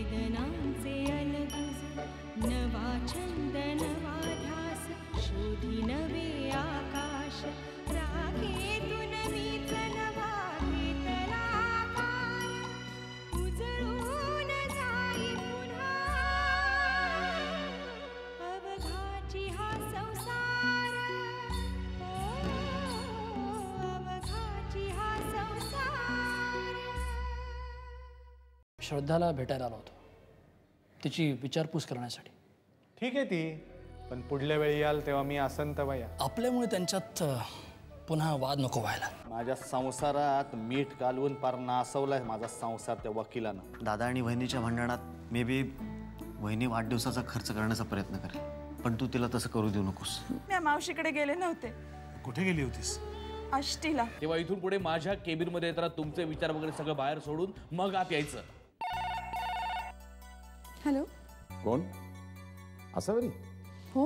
वेदनांचे अलगुज नवा छंद नवा ध्यास शोधी नवे आकाश राखेतून मीच नवा घेतला आकार उजळून जाई पुन्हा अवघाची हा संसार अवघाची हा संसार. श्रद्धाला भेटायला आलो होतो तिची विचारपूस करण्यासाठी. ठीक आहे ती, पण पुढल्या वेळी याल तेव्हा मी असन तेव्हा या. आपल्यामुळे त्यांच्यात पुन्हा वाद नको व्हायला. माझ्या संसारात मीठ घालवून पार नासवलाय माझा संसार त्या वकिलानं. दादा आणि वहिनीच्या भांडणात मे बी वहिनी वाढदिवसाचा खर्च करण्याचा प्रयत्न करेल, पण तू तिला तसं करू देऊ नकोस. मी मावशीकडे गेले नव्हते. कुठे गेली होतीस? आष्टीला. तेव्हा इथून पुढे माझ्या केबिनमध्ये येताना तुमचे विचार वगैरे सगळं बाहेर सोडून मग आत यायचं. हॅलो. कोण? आसावरी? हो.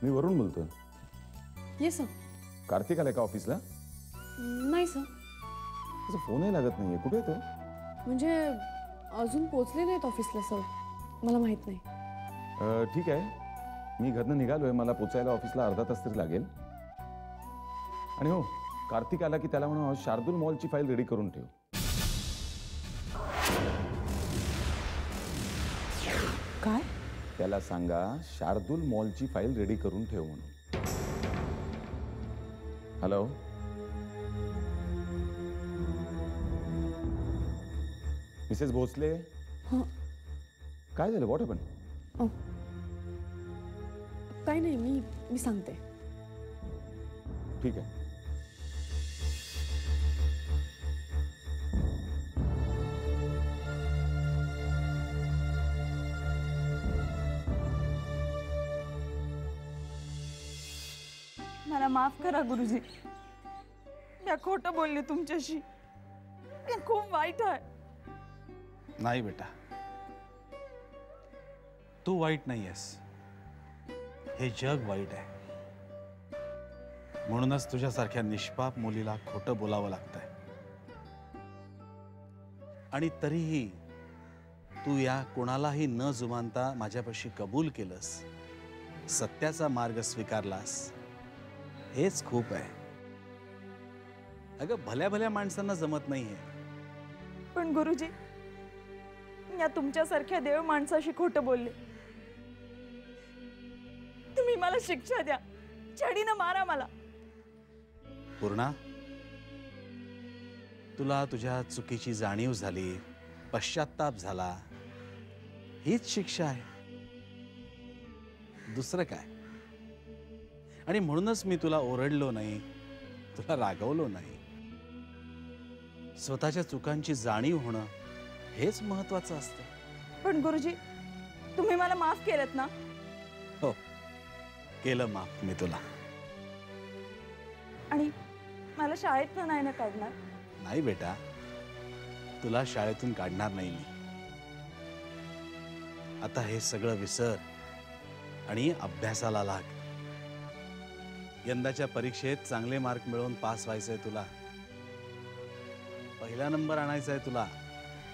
मी वरून बोलतोय. ये सर. कार्तिक आलाय का ऑफिसला? नाही सर. त्याचा फोनही लागत नाहीये. कुठे येतो? म्हणजे अजून पोचले नाहीत ऑफिसला सर, मला माहित नाही. ठीक आहे, मी घरनं निघालोय. मला पोचायला ऑफिसला अर्धा तास तरी लागेल. आणि हो, कार्तिक आला की त्याला म्हणून शार्दूल मॉलची फाईल रेडी करून ठेव. काय? त्याला सांगा शार्दूल मॉलची फाईल रेडी करून ठेव म्हणून. हॅलो. मिसेस भोसले. काय झालं? What happen? काही नाही, मी सांगते. ठीक आहे. मला माफ करा गुरुजी, मी खोटं बोलले तुमच्याशी. मी खूप वाईट आहे. नाही बेटा, तू वाईट नाहीयेस. हे जग वाईट आहे. म्हणूनच तुझ्यासारख्या निष्पाप मुलीला खोटं बोलावं लागतंय. आणि तरीही तू या कोणालाही न जुमानता माझ्यापाशी कबूल केलंस, सत्याचा मार्ग स्वीकारलास, हेच खूप आहे. अगं भल्या भल्या माणसांना जमत नाहीये. पण गुरुजी, या तुमच्यासारख्या देव माणसाशी खोटं बोलले. तुम्ही मला शिक्षा द्या, छडीनं मारा मला. पूर्णा, तुला तुझ्या चुकीची जाणीव झाली, पश्चात्ताप झाला, हीच शिक्षा आहे, दुसरं काय. आणि म्हणूनच मी तुला ओरडलो नाही, तुला रागवलो नाही. स्वतःच्या चुकांची जाणीव होणं हेच महत्वाचं असतं. पण गुरुजी, तुम्ही मला माफ केलं ना? हो, केलं माफ मी तुला. आणि मला शाळेतनं नाही ना काढणार? नाही बेटा, तुला शाळेतून काढणार नाही मी. आता हे सगळं विसर आणि अभ्यासाला लाग. यंदाच्या परीक्षेत चांगले मार्क मिळवून पास व्हायचंय तुला. पहिला नंबर आणायचा आहे तुला.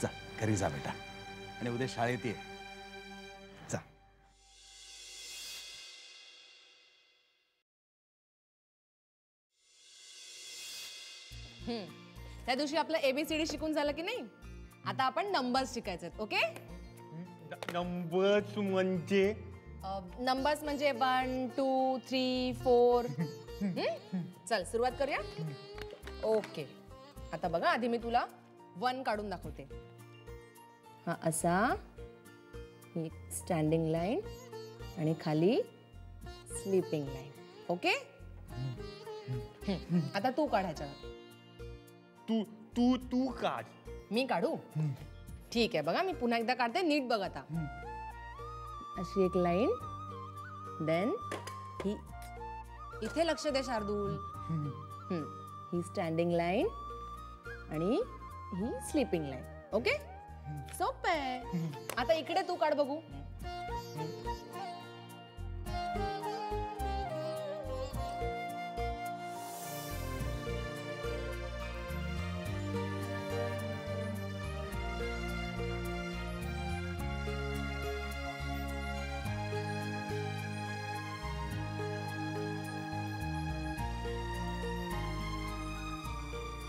जा घरी जा बेटा, आणि उद्या शाळेत ये. जा. त्या दिवशी आपलं ABCD शिकून झालं की नाही? आता आपण नंबर्स शिकायचे. ओके? नंबर्स म्हणजे? नंबर्स म्हणजे 1 2 3 4. चल सुरुवात करूया. ओके, आता बघा, आधी मी तुला 1 काढून दाखवते. हा असा, ही स्टँडिंग लाईन आणि खाली स्लीपिंग लाईन. ओके? आता तू काढायच्या. तू तू तू काढ. मी काढू? ठीक आहे, बघा मी पुन्हा एकदा काढते, नीट बघ. आता अशी एक लाईन, देन ही. इथे लक्ष दे शार्दूल. ही स्टँडिंग लाईन आणि ही स्लीपिंग लाईन. ओके? सोपं आहे. आता इकडे तू काढ बघू.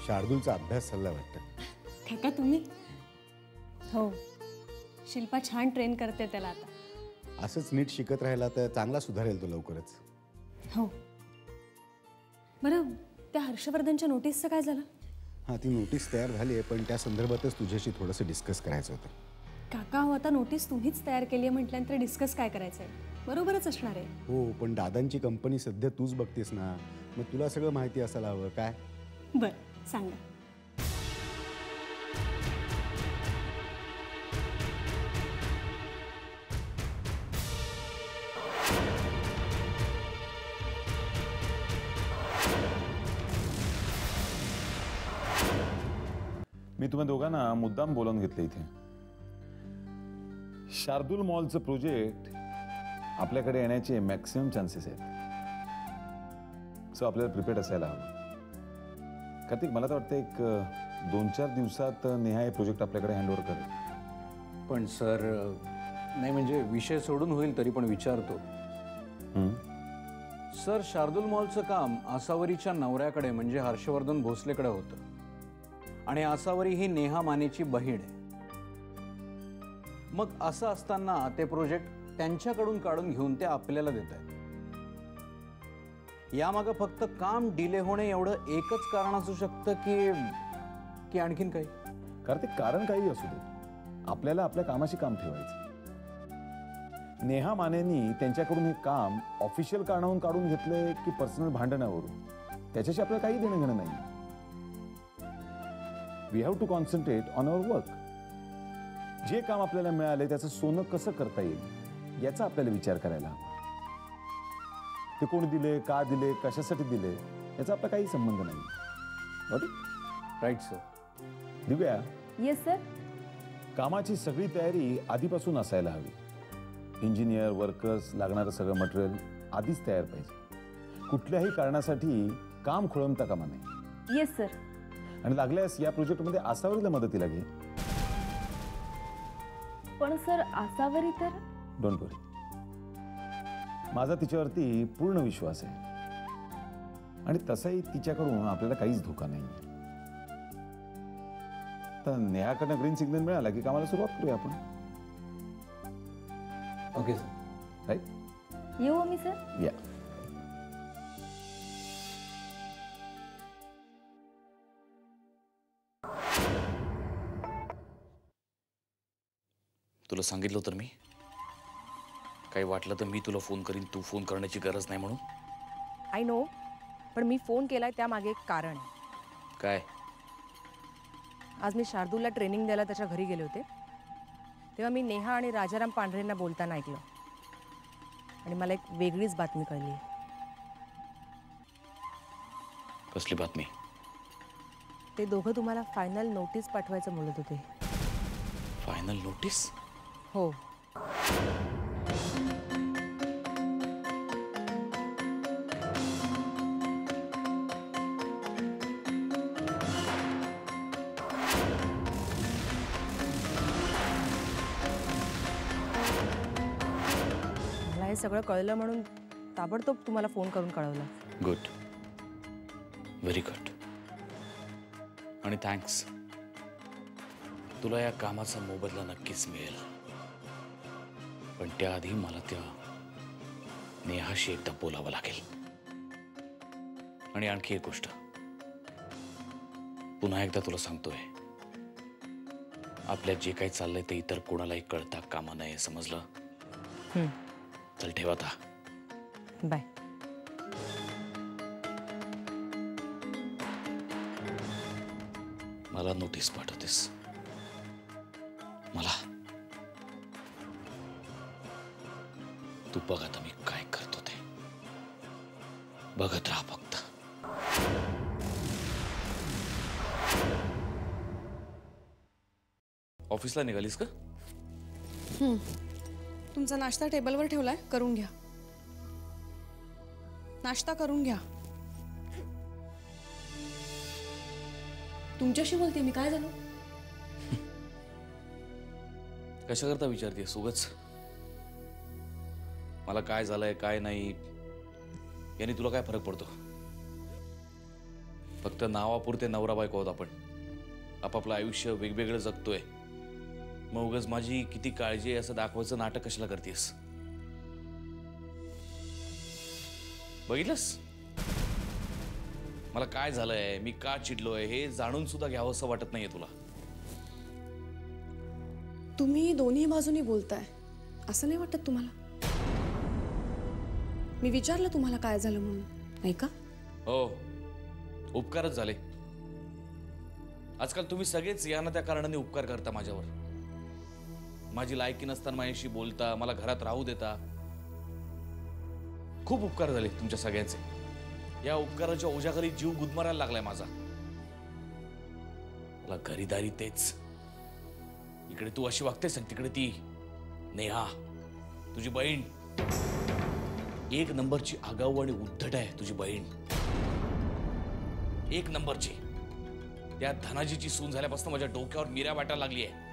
शार्दूलचा अभ्यास चालला वाटतं. हे का तुम्ही? हो, शिल्पा छान ट्रेन करते त्याला आता. असंच नीट शिकत राहिला तर चांगला सुधारेल तो लवकरच. हो. बरं, त्या हर्षवर्धनच्या नोटीसचं काय झालं? हां, ती नोटीस तयार झाली आहे, पण त्या संदर्भातच तुझ्याशी थोडंसं डिस्कस करायचं होतं. काका हो, आता नोटीस तुम्हीच तयार केली आहे म्हटल्यानंतर डिस्कस काय करायचं आहे? बरोबरच असणार आहे. हो, पण दादांची कंपनी सध्या तूच बघतेस ना, मग तुला सगळं माहिती असायला हवं काय? बरं, सांगा. मी तुम्हा दोघांना मुद्दाम बोलावून घेतलं इथे. शार्दूल मॉलचं प्रोजेक्ट आपल्याकडे येण्याचे मॅक्सिमम चान्सेस आहेत. सो आपल्याला प्रिपेअर्ड असायला हवं. कार्तिक, मला तर वाटतं एक 2-4 दिवसात नेहा हे प्रोजेक्ट आपल्याकडे हँडओव्हर करेल. पण सर, नाही म्हणजे विषय सोडून होईल तरी पण विचारतो. सर, शार्दूल मॉलचं काम आसावरीच्या नवऱ्याकडे म्हणजे हर्षवर्धन भोसलेकडे होतं आणि आसावरी ही नेहा मानेची बहीण आहे. मग असं असताना ते प्रोजेक्ट त्यांच्याकडून काढून घेऊन ते आपल्याला देत आहेत. यामागं फक्त काम डिले होणे एवढं एकच कारण असू शकतं की आणखीन काही? कार्तिक, कारण काही असू दे, आपल्याला आपल्या कामाशी काम ठेवायचं. नेहा मानेनी त्यांच्याकडून हे काम ऑफिशियल कारणावरून काढून घेतलंय की पर्सनल भांडणावरून, त्याच्याशी आपल्याला काही देणं घेणं नाही. We have to concentrate on our work. जे काम आपल्याला मिळाले त्याचं सोनं कसं करता येईल याचा आपल्याला विचार करायला हवा. ते कोणी दिले, का दिले, कशासाठी दिले याचा आपला काही संबंध नाही. Right sir. Divya. Yes sir. कामाची सगळी तयारी आधीपासून असायला हवी. इंजिनियर, वर्कर्स, लागणारं सगळं मटेरियल आधीच तयार पाहिजे. कुठल्याही कारणासाठी काम खोळंबता कामा नये. Yes sir. आणि लागल्यास या प्रोजेक्टमध्ये आसावरीला मदतीला घे. पण सर, आसावरी तर... डोंट वरी, माझा तिच्यावरती पूर्ण विश्वास आहे आणि तसाही तिच्याकडून आपल्याला काहीच धोका नाही. तर नेहाकडनं ग्रीन सिग्नल मिळाला की कामाला सुरुवात करूया आपण. Okay sir. राईट. येऊ मी सर. या. तुला सांगितलं तर मी काही वाटलं तर मी तुला फोन करीन, तू फोन करण्याची गरज नाही म्हणून. आय नो, पण मी फोन केलाय त्यामागे एक कारण आहे. काय? आज मी शार्दूलला ट्रेनिंग द्यायला त्याच्या घरी गेले होते, तेव्हा मी नेहा आणि राजाराम पांढरेंना बोलताना ऐकलं आणि मला एक वेगळीच बातमी कळली. कसली बातमी? ते दोघं तुम्हाला फायनल नोटीस पाठवायचं बोलत होते. Final notice? हो. मला हे सगळं कळलं म्हणून ताबडतोब तुम्हाला फोन करून कळवलं. Good, very good. आणि थँक्स. तुला या कामाचा मोबदला नक्कीच मिळेल, पण त्याआधी मला त्या नेहाशी एकदा बोलावं लागेल. आणि आणखी एक गोष्ट पुन्हा एकदा तुला सांगतोय, आपल्यात जे काही चाललंय ते इतर कोणालाही कळता कामा नये, समजलं? चल, ठेव आता. बाय. मला नोटीस पाठवतेस? मला? तू बघ आता मी काय करतो ते. बघत राहा फक्त. ऑफिसला निघालीस का? तुमचा नाश्ता टेबलवर ठेवलाय, करून घ्या. नाश्ता करून घ्या. तुमच्याशी बोलते मी, काय झालं? कशा करता विचारतेस उगाच? मला काय झालंय काय नाही याने तुला काय फरक पडतो? फक्त नावापुरते नवरा बायको आहोत आपण. आपापलं आयुष्य वेगवेगळं जगतोय. मग उगाच माझी किती काळजी आहे असं दाखवायचं नाटक कशाला करतेस? बघितलंस मला काय झालंय, मी का चिडलोय हे जाणून सुद्धा घ्यावं असं वाटत नाहीये तुला. तुम्ही दोन्ही बाजूनी बोलताय असं नाही वाटत तुम्हाला? मी विचारलं तुम्हाला काय झालं म्हणून, नाही का? हो, उपकारच झाले. आजकाल तुम्ही सगळेच या ना त्या कारणाने उपकार करता माझ्यावर. माझी लायकी नसताना माझ्याशी बोलता, मला घरात राहू देता. खूप उपकार झाले तुमच्या सगळ्यांचे. या उपकाराच्या ओझ्याखाली जीव गुदमरायला लागलाय माझा. मला घरीदारी तेच. इकडे तू अशी वागतेस आणि तिकडे ती नेहा तुझी बहीण. एक नंबरची आगाऊ आणि उद्धट आहे तुझी बहीण. एक नंबरची. त्या धनाजीची सून झाल्यापासून माझ्या डोक्यावर मिऱ्या वाटायला लागली आहे.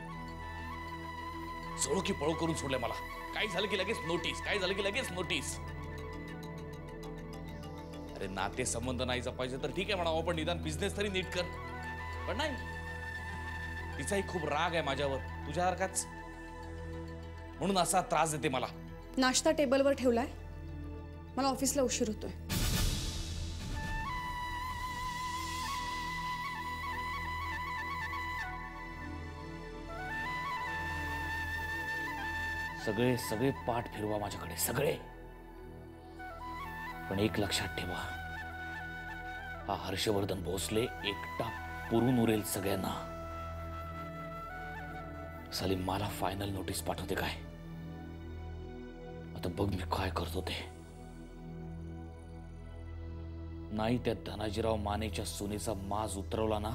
सोडो की पळो करून सोडलंय मला. काय झालं की लगेच नोटीस, काय झालं की लगेच नोटीस. अरे नाते संबंध नाही जपायचे तर ठीक आहे म्हणावं, पण निदान बिझनेस तरी नीट कर. पण नाही, तिचाही खूप राग आहे माझ्यावर तुझ्यासारखाच. म्हणून असा त्रास देते मला. नाश्ता टेबलवर ठेवलाय, मला ऑफिसला उशीर होतोय. सगळे सगळे पाठ फिरवा माझ्याकडे, सगळे. पण एक लक्षात ठेवा, हा हर्षवर्धन भोसले एकटा पुरून उरेल सगळ्यांना. साली मला फायनल नोटीस पाठवते काय? आता बघ मी काय करतो ते. नाही त्या धनाजीराव मानेच्या सुनेचा माज उतरवला ना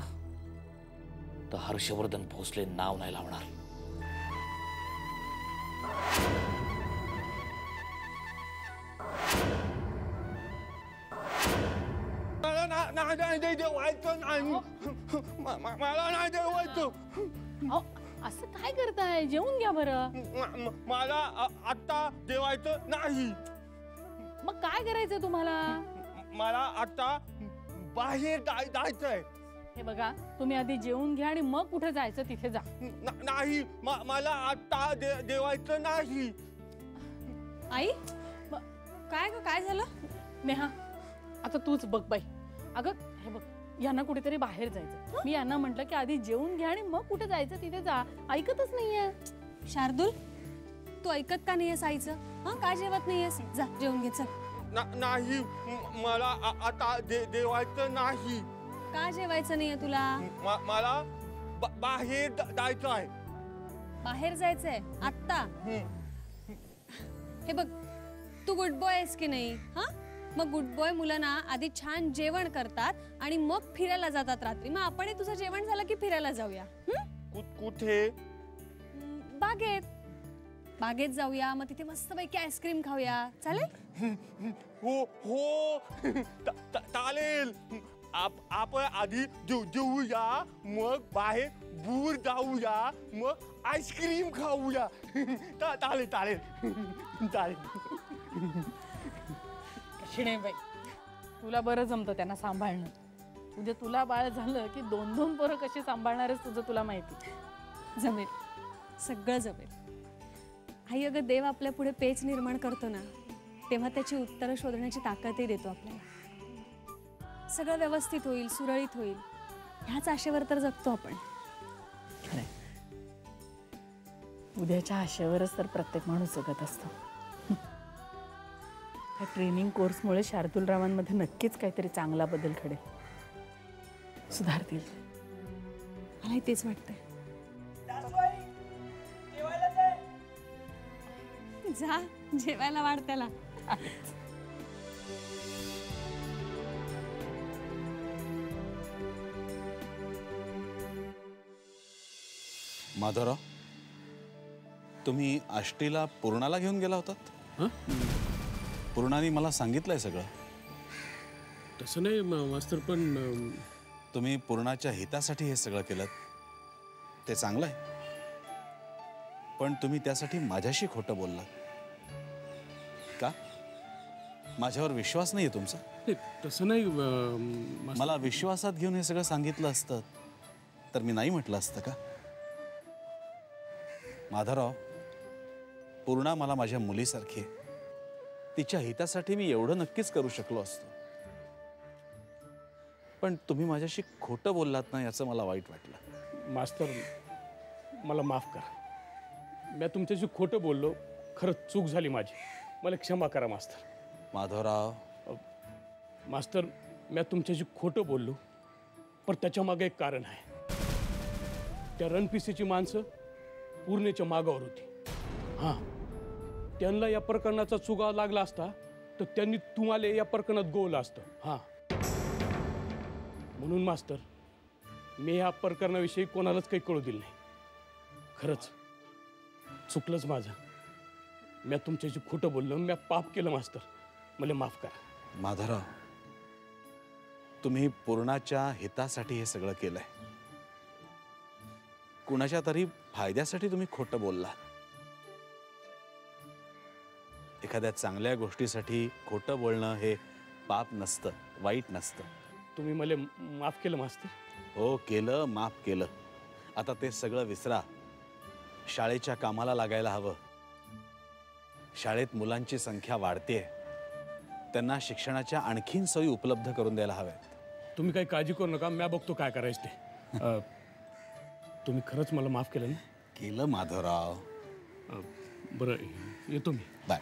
तर हर्षवर्धन भोसले नाव नाही लावणार. मला नाही जेवायचं. असं काय करताय? जेवून घ्या बरं. मला आता जेवायचं नाही. मग काय करायचं तुम्हाला? मला आता बाहेर जायचंय. हे बघा, तुम्ही आधी जेवून घ्या आणि मग कुठे जायचं तिथे जा. नाही, मला आता जेवायचं नाही. आई काय ग, काय झालं? नेहा, आता तूच बघ बाई. अगं हे बघ, यांना कुठेतरी बाहेर जायचं. मी यांना म्हटलं की आधी जेवून घ्या आणि मग कुठे जायचं तिथे जा. ऐकतच नाहीये. शार्दूल, तू ऐकत का नाहीयेस आईचं? हा, का जेवत नाहीयेस? जा जेवून घे, चल. नाही, मला आता जेवायचं नाही. का जेवायचं नाहीये तुला? मला बाहेर जायचं आहे. बाहेर जायचंय आत्ता? हे बघ, तू गुड बॉय आहेस की नाही? हा, मग गुड बॉय मुलांना आधी छान जेवण करतात आणि मग फिरायला जातात रात्री. मग आपणही तुझं जेवण झालं की फिरायला जाऊया. कुठे? बागेत. बागेत जाऊया, मग तिथे मस्तपैकी आईस्क्रीम खाऊया. चालेल? हो हो, चालेल. आपण आधी जेवूया, मग बाहेर दूर जाऊया, मग आईस्क्रीम खाऊया. चालेल चालेल चालेल. शिणे बाई, तुला बरं जमतं त्यांना सांभाळणं. उद्या तुला बाळ झालं की 2-2 पोरं कशी सांभाळणारच तुझं तुला माहिती. जमेल, सगळं जमेल. आई, अगं देव आपल्या पुढे पेच निर्माण करतो ना, तेव्हा त्याची उत्तरं शोधण्याची ताकदही देतो आपल्याला. सगळं व्यवस्थित होईल, सुरळीत होईल, ह्याच आशेवर तर जगतो आपण. उद्याच्या आशेवरच तर प्रत्येक माणूस जगत असतो. या ट्रेनिंग कोर्समुळे शार्दूलरावांमध्ये नक्कीच काहीतरी चांगला बदल घडेल, सुधारतील. मलाही तेच वाटतंय. जा जेवायला वाढ त्याला. माधवराव, तुम्ही आष्टीला पूर्णाला घेऊन गेला होतात? पूर्णाने मला सांगितलंय सगळं. तसं नाही मास्तर, पण तुम्ही पूर्णाच्या हितासाठी हे सगळं केलं ते चांगलं आहे, पण तुम्ही त्यासाठी माझ्याशी खोटं बोललात का? माझ्यावर विश्वास नाही आहे तुमचा? तसं नाही मला विश्वासात घेऊन हे सगळं सांगितलं असतं तर मी नाही म्हटलं असतं का? माधवराव, पूर्णा मला माझ्या मुलीसारखी आहे. तिच्या हितासाठी मी एवढं नक्कीच करू शकलो असतो. पण तुम्ही माझ्याशी खोटं बोललात ना, याचं मला वाईट वाटलं. मास्तर, मला माफ करा. मी तुमच्याशी खोटं बोललो, खरंच चूक झाली माझी. मला क्षमा करा मास्तर. माधवराव, मास्तर, मी तुमच्याशी खोटं बोललो, पण त्याच्या मागे एक कारण आहे. त्या रणपिसीची माणसं पूर्णेच्या मागावर होती. हां, त्यांना या प्रकरणाचा चुगा लागला असता तर त्यांनी तुम्हाला या प्रकरणात गोवलं असतं. हां, म्हणून मास्तर, मी या प्रकरणाविषयी कोणालाच काही कळू दिलं नाही. खरंच चुकलंच माझं. मी तुमच्याशी खोटं बोललो, मी पाप केलं मास्तर. मला माफ करा. माधवराव, तुम्ही पूर्णाच्या हितासाठी हे सगळं केलंय. कुणाच्या तरी फायद्यासाठी तुम्ही खोटं बोलला. एखाद्या चांगल्या गोष्टीसाठी खोटं बोलणं हे पाप नसतं, वाईट नसतं. तुम्ही मला माफ केलं मास्तर? हो, केलं, माफ केलं. आता ते सगळं विसरा. शाळेच्या कामाला लागायला हवं. शाळेत मुलांची संख्या वाढतेय. त्यांना शिक्षणाच्या आणखीन सोयी उपलब्ध करून द्यायला हव्यात. तुम्ही काही काळजी करू नका, मी बघतो काय करायचं ते. तुम्ही खरंच मला माफ केलं ना? केलं माधवराव. बरं, येतो मी. बाय.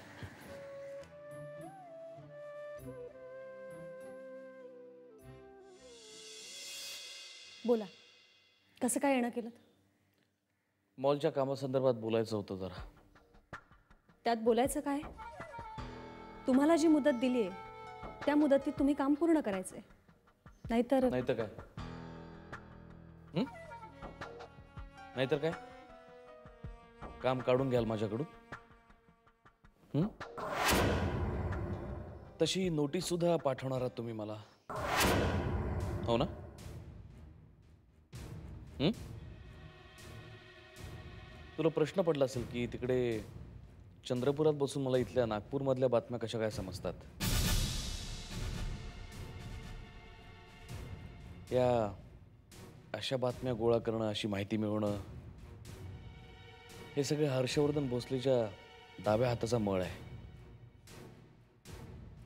बोला, कसं काय येणं केलं? मॉलच्या कामासंदर्भात बोलायचं होतं जरा. त्यात बोलायचं काय? तुम्हाला जी मुदत दिली आहे त्या मुदतीत तुम्ही काम पूर्ण करायचंय. नाहीतर काय? नाहीतर काय? काम काढून घ्याल माझ्याकडून? तशी नोटीस सुद्धा पाठवणार आहात तुम्ही मला, हो ना? तुला प्रश्न पडला असेल की तिकडे चंद्रपुरात बसून मला इथल्या नागपूरमधल्या बातम्या कशा काय समजतात. या अशा बातम्या गोळा करणं, अशी माहिती मिळवणं, हे सगळे हर्षवर्धन भोसलेच्या डाव्या हाताचा मळ आहे.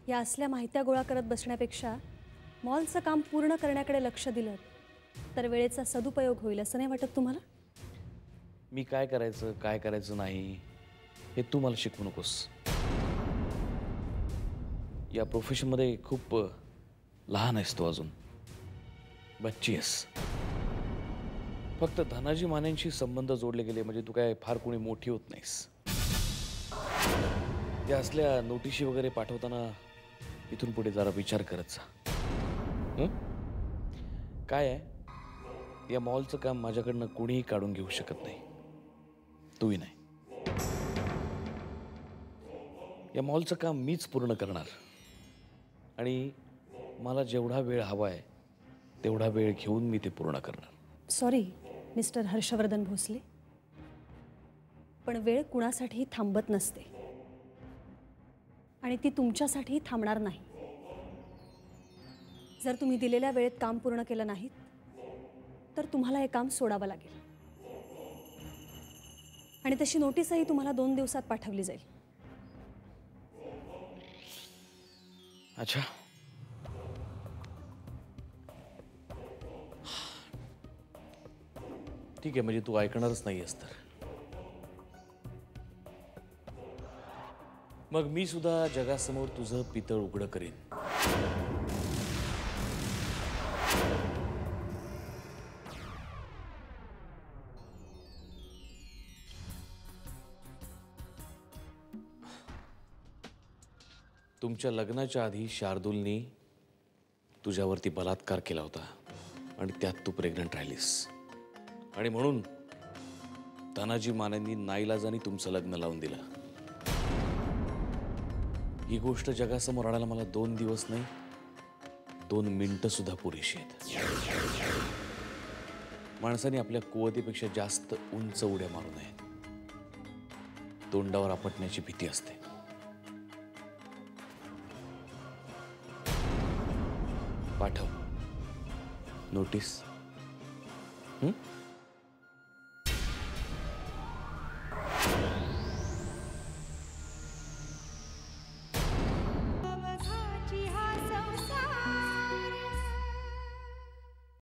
या असल्या माहित्या गोळा करत बसण्यापेक्षा मॉलचं काम पूर्ण करण्याकडे लक्ष दिलं तर वेळेचा सदुपयोग होईल, असं नाही वाटत तुम्हाला? मी काय करायचं, काय करायचं नाही हे तू मला शिकवू नकोस. या प्रोफेशनमध्ये खूप लहान आहेस तू, अजून बच्ची आहेस. फक्त धनाजी मानेंशी संबंध जोडले गेले म्हणजे तू काय फार कोणी मोठी होत नाहीस. त्या असल्या नोटिशी वगैरे पाठवताना इथून पुढे जरा विचार करत जा. काय आहे, या मॉलचं काम माझ्याकडनं कोणीही काढून घेऊ शकत नाही, तूही नाही. या मॉलचं काम मीच पूर्ण करणार आणि मला जेवढा वेळ हवा आहे तेवढा वेळ घेऊन मी ते पूर्ण करणार. सॉरी मिस्टर हर्षवर्धन भोसले, पण वेळ कुणासाठीही थांबत नसते आणि ती तुमच्यासाठीही थांबणार नाही. जर तुम्ही दिलेल्या वेळेत काम पूर्ण केलं नाहीत तर तुम्हाला हे काम सोडावं लागेल आणि तशी नोटीसही तुम्हाला 2 दिवसात पाठवली जाईल. अच्छा, ठीक आहे. म्हणजे तू ऐकणारच नाहीयेस तर मग मी सुद्धा जगासमोर तुझं पितळ उघडं करीन. तुमच्या लग्नाच्या आधी शार्दूलनी तुझ्यावरती बलात्कार केला होता आणि त्यात तू प्रेग्नंट राहिलीस आणि म्हणून धनाजी मानेंनी नाईलाजाने तुमचं लग्न लावून दिलं. ही गोष्ट जगासमोर आणायला मला 2 दिवस नाही, 2 मिनिटं सुद्धा पुरेशी आहेत. माणसाने आपल्या कुवतीपेक्षा जास्त उंच उड्या मारू नयेत. तोंडावर आपटण्याची भीती असते. पाठव नोटीस.